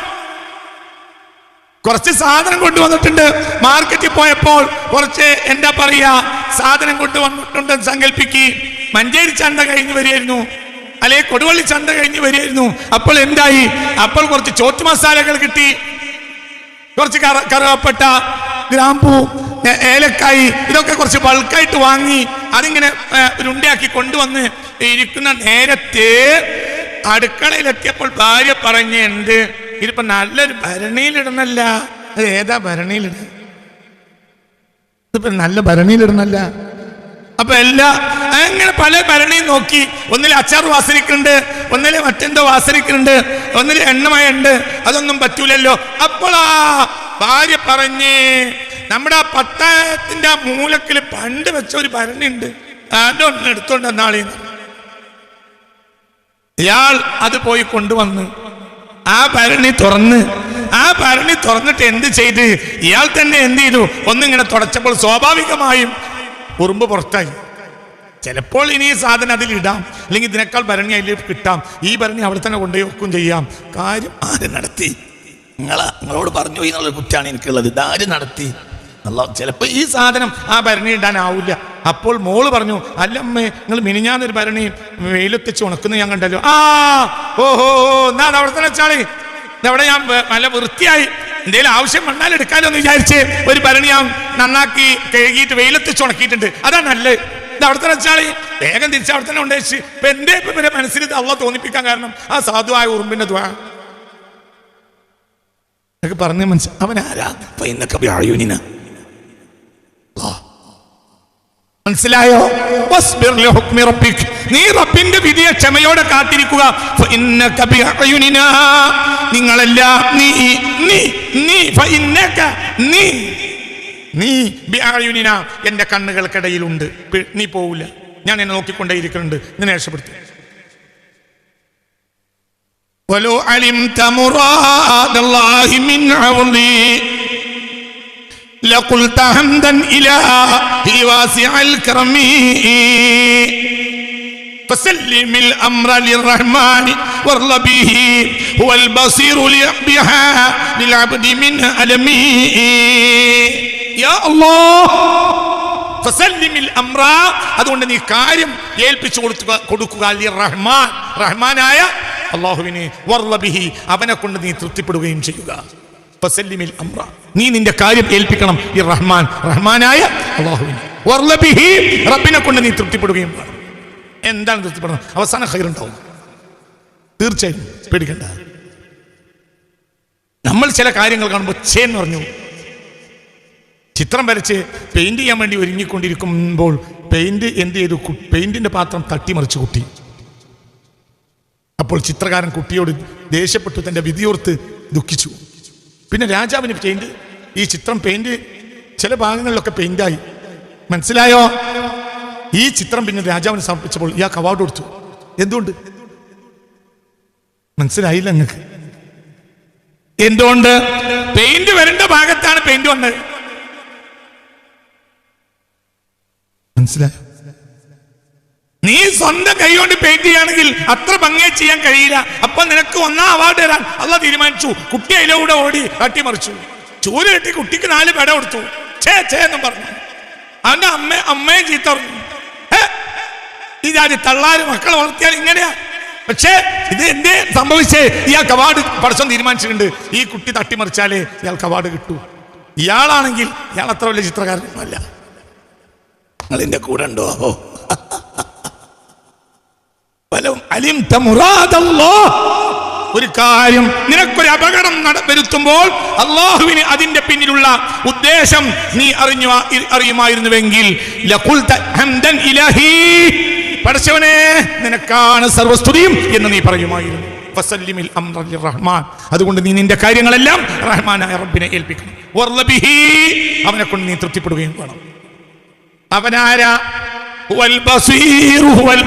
കുറച്ച് സാധനം കൊണ്ടുവന്നിട്ടുണ്ട്. മാർക്കറ്റിൽ പോയപ്പോൾ കുറച്ച് എന്താ പറയാ സാധനം കൊണ്ടുവന്നിട്ടുണ്ടെന്ന് സങ്കല്പിക്ക്. മഞ്ചേരി ചന്ത കഴിഞ്ഞ് വരികയായിരുന്നു, അല്ലെ കൊടുവള്ളി ചന്ത കഴിഞ്ഞ് വരികയായിരുന്നു. അപ്പോൾ എന്തായി? അപ്പോൾ കുറച്ച് ചോറ്റ് മസാലകൾ കിട്ടി, കുറച്ച് കറുവപ്പട്ട, ഗ്രാമ്പൂ, ഏലക്കായി, ഇതൊക്കെ കുറച്ച് ബൾക്കായിട്ട് വാങ്ങി അതിങ്ങനെ ഉരുണ്ടയാക്കി കൊണ്ടുവന്ന് ഇരിക്കുന്ന നേരത്തെ അടുക്കളയിലെത്തിയപ്പോൾ ഭാര്യ പറഞ്ഞ്, എന്ത് ഇതിപ്പോ നല്ലൊരു ഭരണിയിലിടുന്നല്ല. ഏതാ ഭരണിയിലിട? ഇതിപ്പോ നല്ല ഭരണിയിലിടുന്നല്ല. അപ്പൊ അങ്ങനെ പല ഭരണിയും നോക്കി. ഒന്നിൽ അച്ചാർ വാസനിക്കുന്നുണ്ട്, ഒന്നിൽ മറ്റെന്തോ വാസനിക്കുന്നുണ്ട്, ഒന്നിൽ എണ്ണമയുണ്ട്. അതൊന്നും പറ്റൂലല്ലോ. അപ്പോൾ ആ ഭാര്യ പറഞ്ഞ്, നമ്മുടെ ആ പട്ടണത്തിന്റെ ആ മൂലക്കിൽ പണ്ട് വെച്ച ഒരു ഭരണി ഉണ്ട്, അതൊന്ന് എടുത്തോണ്ട് എന്നാളി. ഇയാൾ അത് പോയി കൊണ്ടുവന്ന് ആ ഭരണി തുറന്നിട്ട് എന്ത് ചെയ്ത്? ഇയാൾ തന്നെ എന്ത് ചെയ്തു? ഒന്നിങ്ങനെ തുടച്ചപ്പോൾ സ്വാഭാവികമായും ഉറുമ്പ് പുറത്തായി. ചിലപ്പോൾ ഇനി ഈ സാധനം അതിലിടാം, അല്ലെങ്കിൽ ഇതിനേക്കാൾ ഭരണി അതിൽ കിട്ടാം. ഈ ഭരണി അവിടെ തന്നെ കൊണ്ടുപോയി വെക്കും ചെയ്യാം. കാര്യം ആര് നടത്തി? നിങ്ങളോട് പറഞ്ഞു പോയി എന്നുള്ള കുറ്റാണ് എനിക്കുള്ളത്. ഇതാര് നടത്തി? ചിലപ്പോൾ ഈ സാധനം ആ ഭരണി ഇടാനാവില്ല. അപ്പോൾ മോള് പറഞ്ഞു, അല്ലമ്മേ നിങ്ങൾ മിനിഞ്ഞാന്നൊരു ഭരണി വെയിലെത്തിച്ച് ഉണക്കുന്ന ഞാൻ കണ്ടല്ലോ. ഓഹോ, എന്നാ അത് അവിടെ തന്നെ വെച്ചാളി. ഇതവിടെ ഞാൻ നല്ല വൃത്തിയായി എന്തെങ്കിലും ആവശ്യം വന്നാൽ എടുക്കാലോ എന്ന് വിചാരിച്ച് ഒരു ഭരണി ഞാൻ നന്നാക്കി കഴുകിയിട്ട് വെയിലെത്തിച്ച് ഉണക്കിയിട്ടുണ്ട്. അതാ നല്ലത്. ഇത് അവിടെ തന്നെ വെച്ചാളി. വേഗം തിരിച്ച് അവിടെ തന്നെ ഉണ്ടേച്ച്. ഇപ്പൊ എന്റെ ഇപ്പൊ മനസ്സിൽ ഇത് അള്ളാഹ് തോന്നിപ്പിക്കാൻ കാരണം ആ സാധുവായ ഉറുമ്പിന്റെ ദ്വാ പറഞ്ഞ മനസ്സിൽ അവൻ ആരാ? മനസ്സിലായോ? നീ റബ്ബിന്റെ വിധിയെ ക്ഷമയോടെ കാത്തിരിക്കുക. നിങ്ങളല്ല, നീ എന്റെ കണ്ണുകൾക്കിടയിലുണ്ട്. നീ പോവില്ല, ഞാൻ എന്നെ നോക്കിക്കൊണ്ടേയിരിക്കുന്നുണ്ട്. നിന്നെ രക്ഷപ്പെടുത്തി. ولو علمت مراد الله من عرضي لقلت حمدا إلهي واسع الكرم فسلم الأمر للرحمن وارض به هو البصير بها للعبد من ألمي يا الله فسلم الأمر. അതുകൊണ്ട് നീ കാര്യം ഏൽപ്പിച്ചു കൊടുക്കുക. റഹ്മാൻ, റഹ്മാനായ അല്ലാഹുവിനെ, വർളബിഹി, അവനെ കൊണ്ട് നീ തൃപ്തിപ്പെടുകയും ചെയ്യുക. ഫസല്ലിമിൽ അംറ, നീ നിന്റെ കാര്യം ഏൽപ്പിക്കണം ഈ റഹ്മാൻ, റഹ്മാനായ അല്ലാഹുവിനെ. വർളബിഹി, റബ്ബിനെ കൊണ്ട് നീ തൃപ്തിപ്പെടുകയും വേണം. എന്താണ് തൃപ്തിപ്പെടുന്നത്? അവസാനം ഖൈറുണ്ടാവും. തീർച്ചയായും പേടിക്കണ്ട. നമ്മൾ ചില കാര്യങ്ങൾ കാണുമ്പോൾ എന്ന് പറഞ്ഞു ചിത്രം വരച്ച് പെയിന്റ് ചെയ്യാൻ വേണ്ടി ഒരുങ്ങിക്കൊണ്ടിരിക്കുമ്പോൾ പെയിന്റ് എന്ത് ചെയ്തു? പെയിന്റിന്റെ പാത്രം തട്ടിമറിച്ച് കുട്ടി. അപ്പോൾ ചിത്രകാരൻ കുട്ടിയോട് ദേഷ്യപ്പെട്ടു, തന്റെ വിധിയോർത്ത് ദുഃഖിച്ചു. പിന്നെ രാജാവിന് ഈ ചിത്രം പെയിന്റ് ചില ഭാഗങ്ങളിലൊക്കെ പെയിന്റായി. മനസ്സിലായോ? ഈ ചിത്രം പിന്നെ രാജാവിന് സമർപ്പിച്ചപ്പോൾ ഇയാൾക്ക് അവാർഡ് കൊടുത്തു. എന്തുകൊണ്ട്? മനസ്സിലായില്ല നിങ്ങൾക്ക്? എന്തുകൊണ്ട്? പെയിന്റ് വരേണ്ട ഭാഗത്താണ് പെയിന്റ് വന്നത്. മനസ്സിലായോ? നീ സ്വന്തം കൈ കൊണ്ട് പെയിന്റ് ചെയ്യുകയാണെങ്കിൽ അത്ര ഭംഗിയായി ചെയ്യാൻ കഴിയില്ല. അപ്പൊ നിനക്ക് ഒന്നാം അവാർഡ് തരാൻ അള്ളാഹ് തീരുമാനിച്ചു. കുട്ടി അതിലൂടെ ഓടി തട്ടിമറിച്ചു. ചൂല് കെട്ടി കുട്ടിക്ക് 4 പെട കൊടുത്തു. ചേ എന്നും പറഞ്ഞു. അവന്റെ അമ്മയെ ചീത്ത പറഞ്ഞു. ഈ ജാതി തള്ളാര് മക്കളെ വളർത്തിയാൽ ഇങ്ങനെയാ. പക്ഷേ ഇത് എന്തേ സംഭവിച്ചേ? ഇയാൾക്ക് അവാർഡ് പടച്ചോൻ തീരുമാനിച്ചിട്ടുണ്ട്. ഈ കുട്ടി തട്ടിമറിച്ചാലേ ഇയാൾക്ക് അവാർഡ് കിട്ടൂ. ഇയാളാണെങ്കിൽ ഇയാൾ അത്ര വലിയ ചിത്രകാരനൊന്നുമല്ല. നിങ്ങളിന്റെ കൂടെ ഉണ്ടോ? ഒരു കാര്യം നിനക്കൊരു അപകടം വരുത്തുമ്പോൾ അള്ളാഹുവിന് അതിന്റെ പിന്നിലുള്ള ഉദ്ദേശം നീ അറിയുമായിരുന്നുവെങ്കിൽ ലഖുൽത ഹംദൻ ഇലാഹി, പടച്ചവനെ നിനക്കാണ് സർവസ്തുതിയും എന്ന് നീ പറയുമായിരുന്നു. ഫസല്ലിമിൽ അംറ ലിർറഹ്മാൻ, അതുകൊണ്ട് നീ നിന്റെ കാര്യങ്ങളെല്ലാം റഹ്മാനായ റബ്ബിനെ ഏൽപ്പിക്കണം. വർള ബിഹി, അവനെ കൊണ്ട് നീ തൃപ്തിപ്പെടുകയും വേണം. അവനാരാ? ഹുവൽ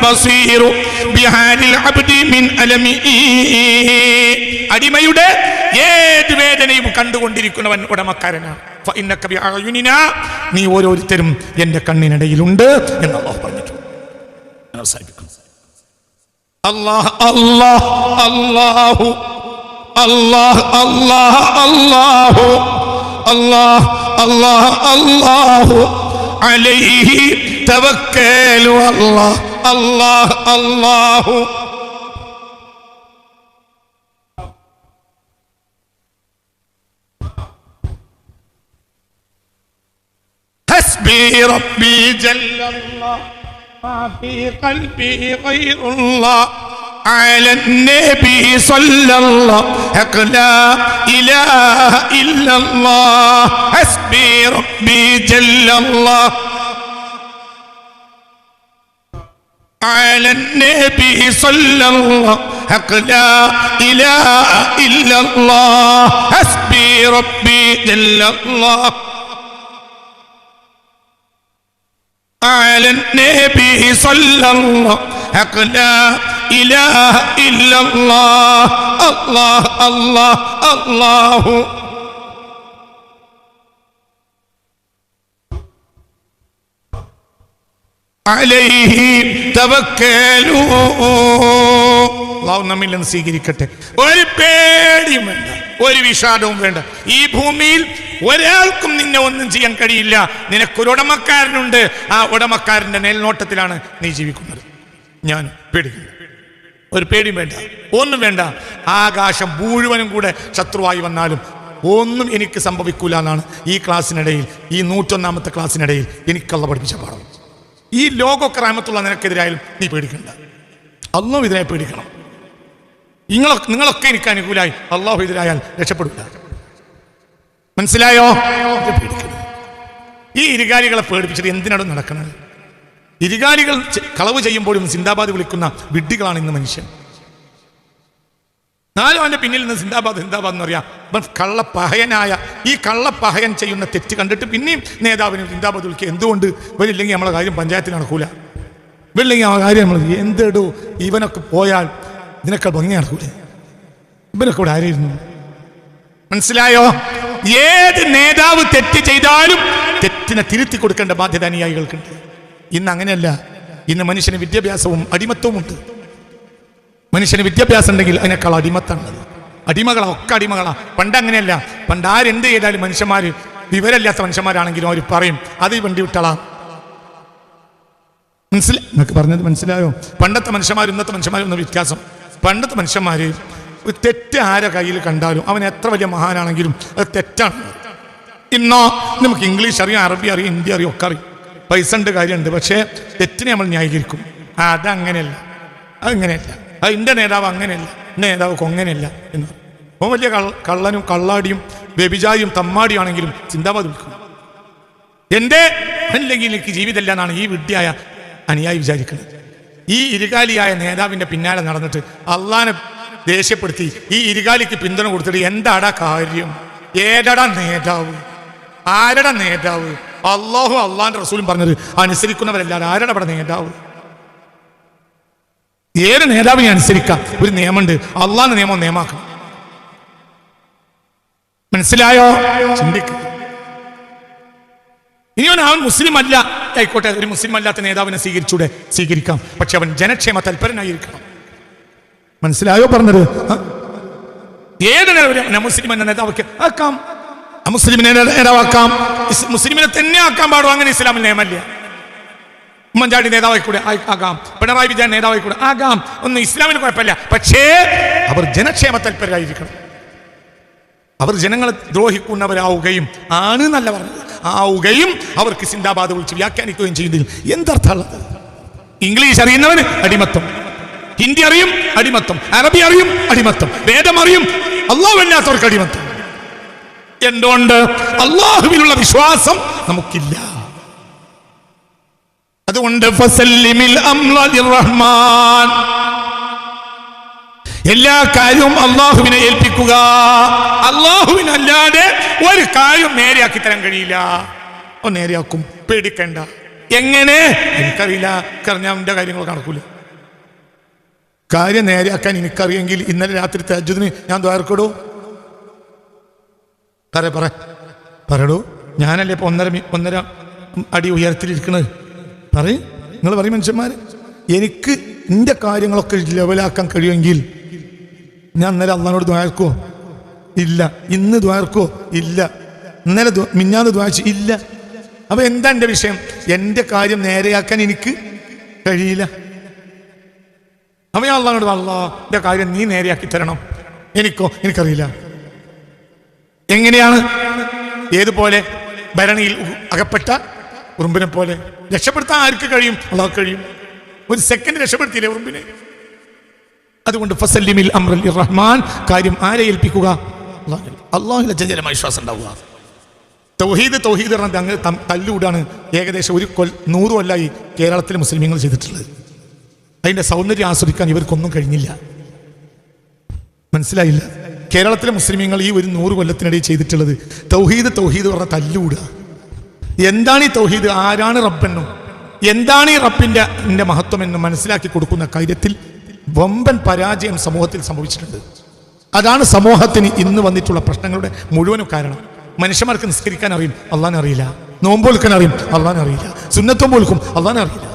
ബസീറു ബിഹാലിൽ അബ്ദി മിൻ അലമിഹി, അടിമയുടെ ഏത് വേദനയും കണ്ടുകൊണ്ടിരിക്കുന്നവൻ ഉടമക്കാരനാണ്. ഫഇന്നക ബിഅയുനിനാ, നീ ഓരോരുത്തരും എന്റെ കണ്ണിനിടയിലുണ്ട് എന്ന് അല്ലാഹു പറഞ്ഞിട്ടുണ്ട്. അല്ലാഹ് അല്ലാഹ് അല്ലാഹു അല്ലാഹ് അല്ലാഹ് അല്ലാഹു അല്ലാഹ് അല്ലാഹ് അല്ലാഹു അലൈഹി തവക്കലു അല്ലാഹ് അല്ലാഹ് അല്ലാഹു. ഹസ്ബി റബ്ബി ജല്ലല്ലാഹ് ما في قلبي غير الله على النبي صلى الله لا إله إلا الله حسبي ربي جل الله على النبي صلى الله لا إله إلا الله حسبي ربي جل الله على النبي صلى الله لا إله إلا الله الله الله الله عليه توكلوا. അല്ലാഹു നമ്മിൽ നിന്ന് സ്വീകരിക്കട്ടെ. ഒരു പേടിയും വേണ്ട, ഒരു വിഷാദവും വേണ്ട. ഈ ഭൂമിയിൽ ഒരാൾക്കും നിന്നെ ഒന്നും ചെയ്യാൻ കഴിയില്ല. നിനക്കൊരു ഉടമക്കാരനുണ്ട്, ആ ഉടമക്കാരന്റെ മേൽനോട്ടത്തിലാണ് നീ ജീവിക്കുന്നത്. ഞാൻ പേടിക്കുന്നു, ഒരു പേടിയും വേണ്ട, ഒന്നും വേണ്ട. ആകാശം മുഴുവനും കൂടെ ശത്രുവായി വന്നാലും ഒന്നും എനിക്ക് സംഭവിക്കൂല എന്നാണ് ഈ ക്ലാസ്സിനിടയിൽ, ഈ 101ാമത്തെ ക്ലാസ്സിനിടയിൽ എനിക്കല്ല പഠിപ്പിച്ച പാഠം. ഈ ലോകമൊക്കെ റഹ്മത്തുള്ള നിനക്കെതിരായാലും നീ പേടിക്കണ്ട, അല്ലാഹു എതിരായി പേടിക്കണം. നിങ്ങളൊക്കെ എനിക്ക് അനുകൂലമായി, അല്ലാഹു എതിരായാൽ രക്ഷപ്പെടില്ല. മനസ്സിലായോ? ഈ ഇരുകാലികളെ പേടിപ്പിച്ചിട്ട് എന്തിനാണ് നടക്കുന്നത്? ഇരുകാലികൾ കളവ് ചെയ്യുമ്പോഴും സിന്ദാബാദ് വിളിക്കുന്ന വിഡ്ഢികളാണ് ഇന്ന് മനുഷ്യൻ. നാലും അവന്റെ പിന്നിൽ നിന്ന് സിന്ദാബാദ് സിന്ദാബാദ് എന്ന് പറയാം. കള്ളപ്പഹയനായ ഈ കള്ളപ്പഹയൻ ചെയ്യുന്ന തെറ്റ് കണ്ടിട്ട് പിന്നെയും നേതാവിന് സിന്ദാബാദ് വിളിക്കുക. എന്തുകൊണ്ട്? ഇവരില്ലെങ്കിൽ നമ്മളെ കാര്യം പഞ്ചായത്തിൽ നടക്കൂല, ഇവരില്ലെങ്കിൽ ആ കാര്യം നമ്മൾ എന്തെടൂ, ഇവനൊക്കെ പോയാൽ ഇതിനൊക്കെ ഭംഗി നടക്കൂല, ഇവനൊക്കെ ഇവിടെ ആരായിരുന്നു? മനസ്സിലായോ? ഏത് നേതാവ് തെറ്റ് ചെയ്താലും തെറ്റിനെ തിരുത്തി കൊടുക്കേണ്ട ബാധ്യത അനുയായികൾക്കുണ്ട്. ഇന്ന് അങ്ങനെയല്ല. ഇന്ന് മനുഷ്യന് വിദ്യാഭ്യാസവും അടിമത്വവും ഉണ്ട്. മനുഷ്യന് വിദ്യാഭ്യാസം ഉണ്ടെങ്കിൽ അതിനേക്കാൾ അടിമത്താണുള്ളത്. അടിമകളാണ്, ഒക്കെ അടിമകളാണ്. പണ്ട് അങ്ങനെയല്ല. പണ്ട് ആരെന്ത് ചെയ്താലും മനുഷ്യന്മാർ, വിവരമില്ലാത്ത മനുഷ്യന്മാരാണെങ്കിലും അവർ പറയും അത് വണ്ടി വിട്ടളാം. എന്നൊക്കെ പറഞ്ഞത് മനസ്സിലായോ? പണ്ടത്തെ മനുഷ്യന്മാരും ഇന്നത്തെ മനുഷ്യന്മാരും ഒന്നും വ്യത്യാസം. പണ്ടത്തെ മനുഷ്യന്മാർ തെറ്റ് ആരെ കയ്യിൽ കണ്ടാലും അവൻ എത്ര വലിയ മഹാനാണെങ്കിലും അത് തെറ്റാണ്. ഇന്നോ നമുക്ക് ഇംഗ്ലീഷ് അറിയാം, അറബി അറിയാം, ഹിന്ദി അറിയാം, ഒക്കെ അറിയാം, പൈസ ഉണ്ട്, കാര്യമുണ്ട്. പക്ഷേ തെറ്റിനെ നമ്മൾ ന്യായീകരിക്കും. അതങ്ങനെയല്ല, അതങ്ങനെയല്ല, അത് എൻ്റെ നേതാവ് അങ്ങനെയല്ല, എൻ്റെ നേതാവ് കൊങ്ങനെയല്ല എന്ന് പറയും. അപ്പോൾ വലിയ കള്ളനും കള്ളാടിയും വ്യഭിചാരിയും തമ്മാടിയാണെങ്കിലും സിന്ദാബാദ് വിളിക്കും. എൻ്റെ അല്ലെങ്കിൽ എനിക്ക് ജീവിതമില്ല എന്നാണ് ഈ വിഡ്ഢിയായ അനുയായി വിചാരിക്കുന്നത്. ഈ ഇരുകാലിയായ നേതാവിൻ്റെ പിന്നാലെ നടന്നിട്ട് അള്ളാനെ ദേഷ്യപ്പെടുത്തി ഈ ഇരുകാലിക്ക് പിന്തുണ കൊടുത്തിട്ട് എന്താടാ കാര്യം? ഏതടാ നേതാവ്? ആരടാ നേതാവ്? അള്ളാഹു അള്ളാന്റെ റസൂലും പറഞ്ഞത് അനുസരിക്കുന്നവരല്ലാതെ ആരടാ അവിടെ നേതാവ്? ഏത് നേതാവിനെ അനുസരിക്കാം? ഒരു നിയമമുണ്ട്, അള്ളാന്റെ നിയമം നിയമാക്കണം. മനസ്സിലായോ? ചിന്തിക്കുക. ഇനി അവൻ മുസ്ലിം അല്ല ആയിക്കോട്ടെ, ഒരു മുസ്ലിം അല്ലാത്ത നേതാവിനെ സ്വീകരിക്കാം. പക്ഷെ അവൻ ജനക്ഷേമ തൽപരനായിരിക്കണം. മനസ്സിലായോ പറഞ്ഞത്? ഏത് മുസ്ലിം എന്ന നേതാവൊക്കെ ആക്കാം, മുസ്ലിമിനെ നേതാവാക്കാം, മുസ്ലിമിനെ തന്നെ ആക്കാൻ പാടും. അങ്ങനെ ഇസ്ലാമിൽ നിയമല്ല. ഉമ്മൻചാണ്ടി നേതാവായി കൂടെ ആകാം, പിണറായി വിജയൻ നേതാവായി കൂടെ ആകാം, ഒന്നും ഇസ്ലാമിന് കുഴപ്പമില്ല. പക്ഷേ അവർ ജനക്ഷേമ തൽപരരായിരിക്കണം. അവർ ജനങ്ങളെ ദ്രോഹിക്കുന്നവരാവുകയും ആണ് നല്ല പറഞ്ഞത്, ആവുകയും അവർക്ക് സിന്ദാബാദ് വിളിച്ച് വ്യാഖ്യാനിക്കുകയും ചെയ്യുന്നതിൽ എന്തർത്ഥമുള്ളത്? ഇംഗ്ലീഷ് അറിയുന്നവന് അടിമത്വം, ഹിന്ദി അറിയും അടിമത്തം, അറബി അറിയും അടിമത്തം, വേദം അറിയും, അല്ലാഹുവല്ലാത്തവർക്ക് അടിമത്തം. എന്തുകൊണ്ട്? അല്ലാഹുവിലുള്ള വിശ്വാസം നമുക്കില്ല. അതുകൊണ്ട് ഫസല്ലിമിൽ അംറ ലിർറഹ്മാൻ, എല്ലാ കാര്യവും അല്ലാഹുവിനെ ഏൽപ്പിക്കുക. അല്ലാഹുവിനല്ലാതെ ഒരു കാര്യം നേരെയാക്കി തരാൻ കഴിയില്ല. നേരെയാക്കും, പേടിക്കണ്ട. എങ്ങനെ? എനിക്കറിയില്ല, കാരണം എന്റെ കാര്യങ്ങൾ നടക്കൂല. കാര്യം നേരെയാക്കാൻ എനിക്കറിയെങ്കിൽ ഇന്നലെ രാത്രി തഹജ്ജുദിന് ഞാൻ ദ്വാരക്കടോ പറയടോ. ഞാനല്ലേ ഇപ്പൊ ഒന്നര അടി ഉയരത്തിലിരിക്കണത്. പറയും, നിങ്ങൾ പറയും മനുഷ്യന്മാര്. എനിക്ക് എന്റെ കാര്യങ്ങളൊക്കെ ലെവലാക്കാൻ കഴിയുമെങ്കിൽ ഞാൻ ഇന്നലെ അള്ളാഹുവിനോട് ദ്വാരക്കോ ഇല്ല, ഇന്ന് ദ്വാരക്കോ ഇല്ല, ഇന്നലെ മിഞ്ഞാന്ന് ദ്വാരിച്ചു ഇല്ല. അപ്പൊ എന്താ എന്റെ വിഷയം? എന്റെ കാര്യം നേരെയാക്കാൻ എനിക്ക് കഴിയില്ല. അപ്പൊ ഞാൻ അള്ളാഹുനോട്, അല്ലാഹ് എന്റെ കാര്യം നീ നേരെയാക്കി തരണം. എനിക്കറിയില്ല. എങ്ങനെയാണ്? ഏതുപോലെ? ഭരണിയിൽ അകപ്പെട്ട ഉറുമ്പിനെ പോലെ. രക്ഷപ്പെടുത്താൻ ആർക്ക് കഴിയും? അള്ളാഹ് കഴിയും. ഒരു സെക്കൻഡ് രക്ഷപ്പെടുത്തിയില്ലേ ഉറുമ്പിനെ? അതുകൊണ്ട് ഫസല്ലിമിൽ അംറ ലിർറഹ്മാൻ, കാര്യം ആരെ ഏൽപ്പിക്കുക? അള്ളാഹുവിൽ അചഞ്ചലമായ വിശ്വാസം ഉണ്ടാവുക. തൗഹീദ് അങ്ങ് തല്ലുകൂടാണ് ഏകദേശം 100 കൊല്ലമായി കേരളത്തിലെ മുസ്ലിമീങ്ങൾ ചെയ്തിട്ടുള്ളത്. അതിന്റെ സൗന്ദര്യം ആസ്വദിക്കാൻ ഇവർക്കൊന്നും കഴിഞ്ഞില്ല. മനസ്സിലായില്ല? കേരളത്തിലെ മുസ്ലിമീങ്ങൾ ഈ 100 കൊല്ലത്തിനിടയിൽ ചെയ്തിട്ടുള്ളത് തൗഹീദ് പറഞ്ഞ തല്ലുകൂടുക. എന്താണ് ഈ തൗഹീദ്? ആരാണ് റബ്ബെന്നും എന്താണ് ഈ റബ്ബിന്റെ മഹത്വം എന്നും മനസ്സിലാക്കി കൊടുക്കുന്ന കാര്യത്തിൽ വമ്പൻ പരാജയം സമൂഹത്തിൽ സംഭവിച്ചിട്ടുണ്ട്. അതാണ് സമൂഹത്തിന് ഇന്ന് വന്നിട്ടുള്ള പ്രശ്നങ്ങളുടെ മുഴുവനും കാരണം. മനുഷ്യന്മാർക്ക് നിസ്കരിക്കാൻ അറിയും, അള്ളാഹിനെ അറിയില്ല. നോമ്പൊൽക്കാൻ അറിയും, അള്ളാഹിനെ അറിയില്ല. സുന്നത്തും പോൽക്കും, അള്ളാഹിനെ അറിയില്ല.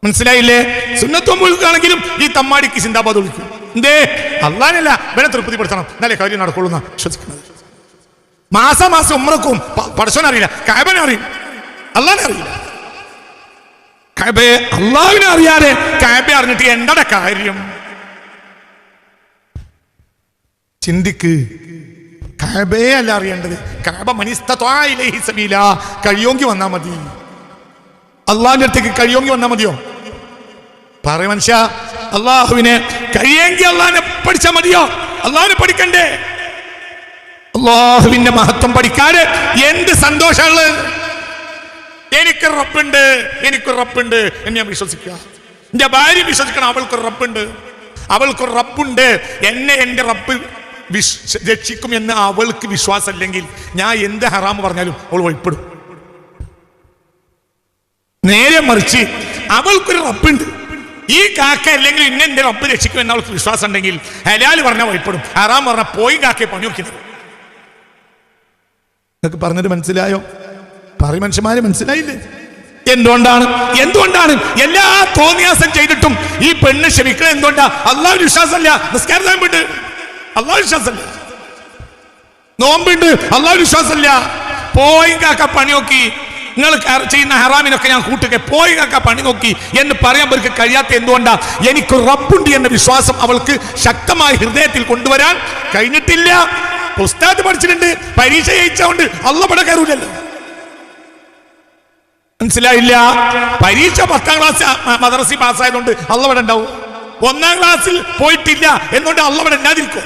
മനസ്സിലായില്ലേ? സുന്നത്തും പോൽക്കാണെങ്കിലും ഈ തമ്മാടിക്ക് സിന്ദാബാദ് വിളിക്കും. എന്തേ? അള്ളാഹിനല്ല, ഇവനെ തൃപ്തിപ്പെടുത്തണം, എന്നാലേ കാര്യം നടക്കുള്ളൂ എന്നാ വിശ്വസിക്കുന്നത്. മാസം ഉമ്രക്കും പടച്ചോനെ അറിയില്ല, കഅബനെ അറിയും, അള്ളാഹിനെ അറിയില്ല. അള്ളാഹുവിനെ അറിയാതെ കഅബയെ അറിഞ്ഞിട്ട് എന്താ കാര്യം? ചിന്തിക്ക്. കഅബയെ അല്ല അറിയേണ്ടത്. കഅബ മനിസ്തത്വാ ഇലൈഹി സബീല, കഴിയോങ്കി വന്നാ മതി. അള്ളാഹിന്റെ അടുത്തേക്ക് കഴിയോങ്കി വന്നാ മതിയോ? പറയ മനുഷ്യ, അള്ളാഹുവിനെ കഴിയെങ്കിൽ അള്ളാഹിനെ പഠിച്ചാൽ മതിയോ? അള്ളാഹിനെ പഠിക്കണ്ടേ? അള്ളാഹുവിന്റെ മഹത്വം പഠിക്കാതെ എന്ത് സന്തോഷമുള്ളത്? എനിക്ക് റബ്ബുണ്ട് എന്ന് ഞാൻ വിശ്വസിക്കുക. എന്റെ ഭാര്യ വിശ്വസിക്കണം, അവൾക്കൊരു റബ്ബുണ്ട്, എന്നെ എന്റെ റബ്ബ് രക്ഷിക്കും എന്ന് അവൾക്ക് വിശ്വാസമില്ലെങ്കിൽ ഞാൻ എന്ത് ഹറാമ് പറഞ്ഞാലും അവൾ വഴിപ്പെടും. നേരെ മറിച്ച് അവൾക്കൊരു റബ്ബുണ്ട്, ഈ കാക്ക അല്ലെങ്കിൽ ഇന്നെ എന്റെ റബ്ബ് രക്ഷിക്കും എന്ന് അവൾക്ക് വിശ്വാസം ഉണ്ടെങ്കിൽ ഹലാല് പറഞ്ഞാൽ വഴിപ്പെടും, ഹറാം പറഞ്ഞാൽ പോയി കാക്കയെ പണി നോക്കുന്നത്. നിങ്ങൾക്ക് പറഞ്ഞത് മനസ്സിലായോ? പറയും മനുഷ്യന്മാര്, മനസ്സിലായില്ലേ? എന്തുകൊണ്ടാണ് എല്ലാ തോന്നിയാസം ചെയ്തിട്ടും ഈ പെണ്ണ് ക്ഷമിക്കണം? എന്തുകൊണ്ടാ? അള്ളാഹുവിന് വിശ്വാസമല്ല. നിസ്കാരം വിട്ട് അള്ളാഹു വിശ്വാസമല്ല. നോമ്പുണ്ട്, അള്ളാഹു വിശ്വാസമല്ല. പോയി കാക്ക പണി നോക്കി, നിങ്ങൾ ചെയ്യുന്ന ഹറാമിനൊക്കെ ഞാൻ കൂട്ടുക, പോയി കാക്ക പണി നോക്കി എന്ന് പറയാൻ അവർക്ക് കഴിയാത്ത എന്തുകൊണ്ടാ? എനിക്ക് റബ്ബുണ്ട് എന്ന വിശ്വാസം അവൾക്ക് ശക്തമായ ഹൃദയത്തിൽ കൊണ്ടുവരാൻ കഴിഞ്ഞിട്ടില്ല. ഉസ്താദ് പഠിച്ചിട്ടുണ്ട്, പരീക്ഷ ജയിച്ചോണ്ട് അള്ളാഹ് ഇവിടെ കയറൂലല്ലോ. മനസ്സിലായില്ല? പരീക്ഷ 10ാം ക്ലാസ് മദ്രസ പാസ്സായതുകൊണ്ട് അള്ളാഹ് ഇവിടെ ഉണ്ടാവും. 1ാം ക്ലാസ്സിൽ പോയിട്ടില്ല എന്നുകൊണ്ട് അള്ളാഹ് ഇവിടെ ഇല്ലാതിരിക്കും.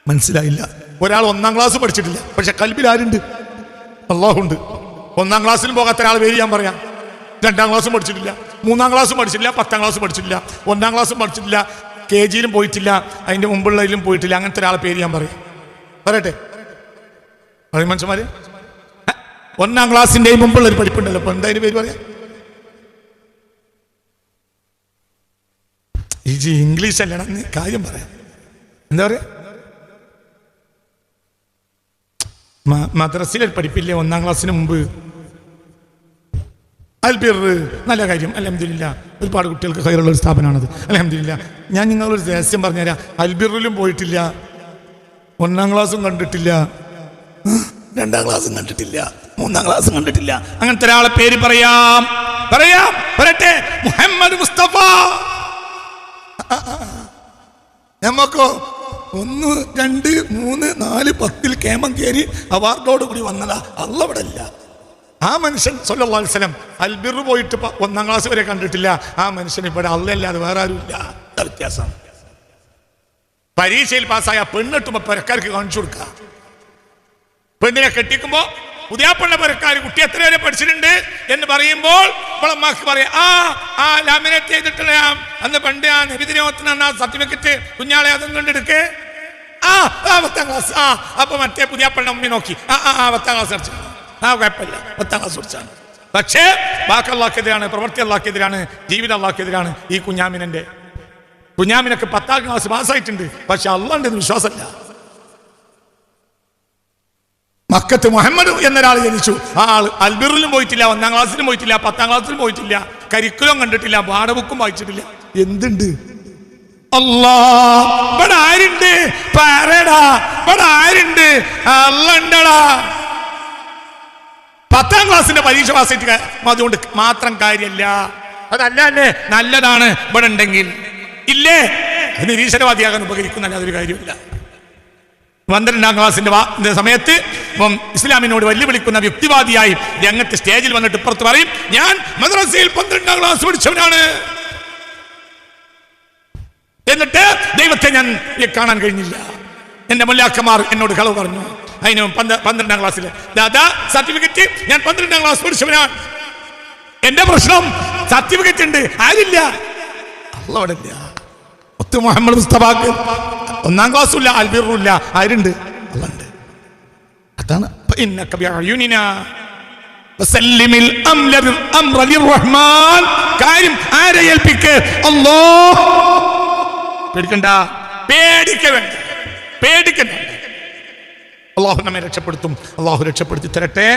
മനസ്സിലായില്ല? ഒരാൾ 1ാം ക്ലാസ് പഠിച്ചിട്ടില്ല, പക്ഷെ കൽബിൽ ആരുണ്ട്? അള്ളാഹുണ്ട്. 1ാം ക്ലാസ്സിലും പോകാത്ത ഒരാൾ പേര് ഞാൻ പറയാം. 2ാം ക്ലാസ്സും പഠിച്ചിട്ടില്ല, 3ാം ക്ലാസ്സും പഠിച്ചിട്ടില്ല, 10ാം ക്ലാസ്സും പഠിച്ചിട്ടില്ല, 1ാം ക്ലാസ്സും പഠിച്ചിട്ടില്ല, KGയിലും പോയിട്ടില്ല, അതിന്റെ മുമ്പുള്ളതിലും പോയിട്ടില്ല. അങ്ങനത്തെ ഒരാളെ പേര് ഞാൻ പറയട്ടെ? പറയും മനുഷ്യന്മാര്. 1ാം ക്ലാസ്സിന്റെ മുമ്പുള്ള ഒരു പഠിപ്പുണ്ടല്ലോ, ഇപ്പൊ എന്താ പേര് പറയാ? ഇംഗ്ലീഷ് അല്ലടാ, കാര്യം പറയാം. എന്താ പറയാ? മദ്രസയിൽ പഠിപ്പില്ലേ 1ാം ക്ലാസ്സിന് മുമ്പ്? അൽബിർ, നല്ല കാര്യം, അൽഹംദുലില്ലാ. ഒരുപാട് കുട്ടികൾക്ക് കയറുള്ള ഒരു സ്ഥാപനമാണത്, അൽഹംദുലില്ലാ. ഞാൻ നിങ്ങളൊരു രഹസ്യം പറഞ്ഞുതരാം. അൽബിറിലും പോയിട്ടില്ല, 1ാം ക്ലാസ്സും കണ്ടിട്ടില്ല, 2ാം ക്ലാസ്സും കണ്ടിട്ടില്ല, 3ാം ക്ലാസ്സും കണ്ടിട്ടില്ല. അങ്ങനത്തെ ഒരാളെ പേര് പറയട്ടെ? മുഹമ്മദ് മുസ്തഫ. നമുക്കോ 1, 2, 3, 4, 10 കേമം കയറി അവാർഡോട് കൂടി വന്നതാ. അള്ളവിടെ ഇല്ല. ആ മനുഷ്യൻ സല്ലല്ലാഹു അലൈഹി വസല്ലം അൽബിർ പോയിട്ട് 1ാം ക്ലാസ് വരെ കണ്ടിട്ടില്ല. ആ മനുഷ്യൻ ഇവിടെ അല്ലാതെ വേറെ ആരും ഇല്ല. വ്യത്യാസം. പരീക്ഷയിൽ പാസ്സായ പെണ്ണെട്ടുമ്പോ പെരക്കാർക്ക് കാണിച്ചു കൊടുക്കുക. പെണ്ണിനെ കെട്ടിക്കുമ്പോ പുതിയാപ്പള്ള പെരക്കാർ കുട്ടി എത്ര വരെ പഠിച്ചിട്ടുണ്ട് എന്ന് പറയുമ്പോൾ ഇവളമ്മക്ക് പറയാം, ആ ലാമിനേറ്റ് ചെയ്തിട്ടുള്ള അന്ന് പണ്ട് ആ നബിദിനോത്തിന് സർട്ടിഫിക്കറ്റ് കുഞ്ഞാളെ അതും കണ്ടെടുക്കേ. 10ാം ക്ലാസ്. അപ്പൊ മറ്റേ പുതിയാപ്പള്ള ഉമ്മി നോക്കി 10ാം ക്ലാസ് പഠിച്ചു. കുഴപ്പമില്ല, 10ാം ക്ലാസ് പഠിച്ചാണ്. പക്ഷേ വാക്ക് അല്ലാഹ്ക്കെതിരാണ്, പ്രവൃത്തി അല്ലാഹ്ക്കെതിരാണ്, ജീവിതം അല്ലാഹ്ക്കെതിരാണ്. ഈ കുഞ്ഞാമിനൊക്കെ 10ാം ക്ലാസ് പാസ്സായിട്ടുണ്ട്. പക്ഷെ അള്ളാന്റെ വിശ്വാസമല്ല. മക്കത്ത് മുഹമ്മദ് എന്നൊരാൾ ജനിച്ചു. ആ ആൾ അൽബിറിലും പോയിട്ടില്ല, 1ാം ക്ലാസ്സിലും പോയിട്ടില്ല, 10ാം ക്ലാസ്സിലും പോയിട്ടില്ല, കരിക്കുലം കണ്ടിട്ടില്ല, പാഠബുക്കും വായിച്ചിട്ടില്ല. എന്തുണ്ട്? അല്ലാ, ഇവിടെ ആരുണ്ട്? പറയടാ, ഇവിടെ ആരുണ്ട്? അല്ലണ്ടടാ. 10ാം ക്ലാസ്സിന്റെ പരീക്ഷ പാസ്സായിട്ട് അതുകൊണ്ട് മാത്രം കാര്യമല്ല. അതല്ല അല്ലേ, നല്ലതാണ് ഇവിടെ ഉണ്ടെങ്കിൽ. ഇല്ലേ, നിരീശ്വരവാദിയാകാൻ ഉപകരിക്കുന്ന അതൊരു കാര്യമില്ല. 12ാം ക്ലാസ്സിന്റെ സമയത്ത് ഇസ്ലാമിനോട് വെല്ലുവിളിക്കുന്ന യുക്തിവാദിയായി രംഗത്ത് സ്റ്റേജിൽ വന്നിട്ട് ഇപ്പുറത്ത് പറയും, ഞാൻ മദ്രസയിൽ 12ാം ക്ലാസ് പഠിച്ചവനാണ്. എന്നിട്ട് ദൈവത്തെ ഞാൻ കാണാൻ കഴിഞ്ഞില്ല. എന്റെ മുല്ലാക്കന്മാർ എന്നോട് കളവ് പറഞ്ഞു. അതിന് 12ാം ക്ലാസ്സിൽ ദാദാ സർട്ടിഫിക്കറ്റ്, ഞാൻ 12ാം ക്ലാസ് പഠിച്ചവനാണ്. എന്റെ പ്രശ്നം സർട്ടിഫിക്കറ്റ് ഉണ്ട്, ആരില്ല. അള്ളോടില്ല. മുത്ത് മുഹമ്മദ് മുസ്തഫാക്ക് 1ാം ക്ലാസ്സും ഇല്ല, അൽബിറും ഇല്ല, ആരുണ്ട്? അള്ളാണ്ട്. അതാണ് കാര്യം ആരെ ഏൽപ്പിക്ക്? അല്ലാഹ്. പേടിക്കണ്ട, പേടിക്കണ്ട. അള്ളാഹു നമ്മെ രക്ഷപ്പെടുത്തും. അള്ളാഹു രക്ഷപ്പെടുത്തി തരട്ടെ.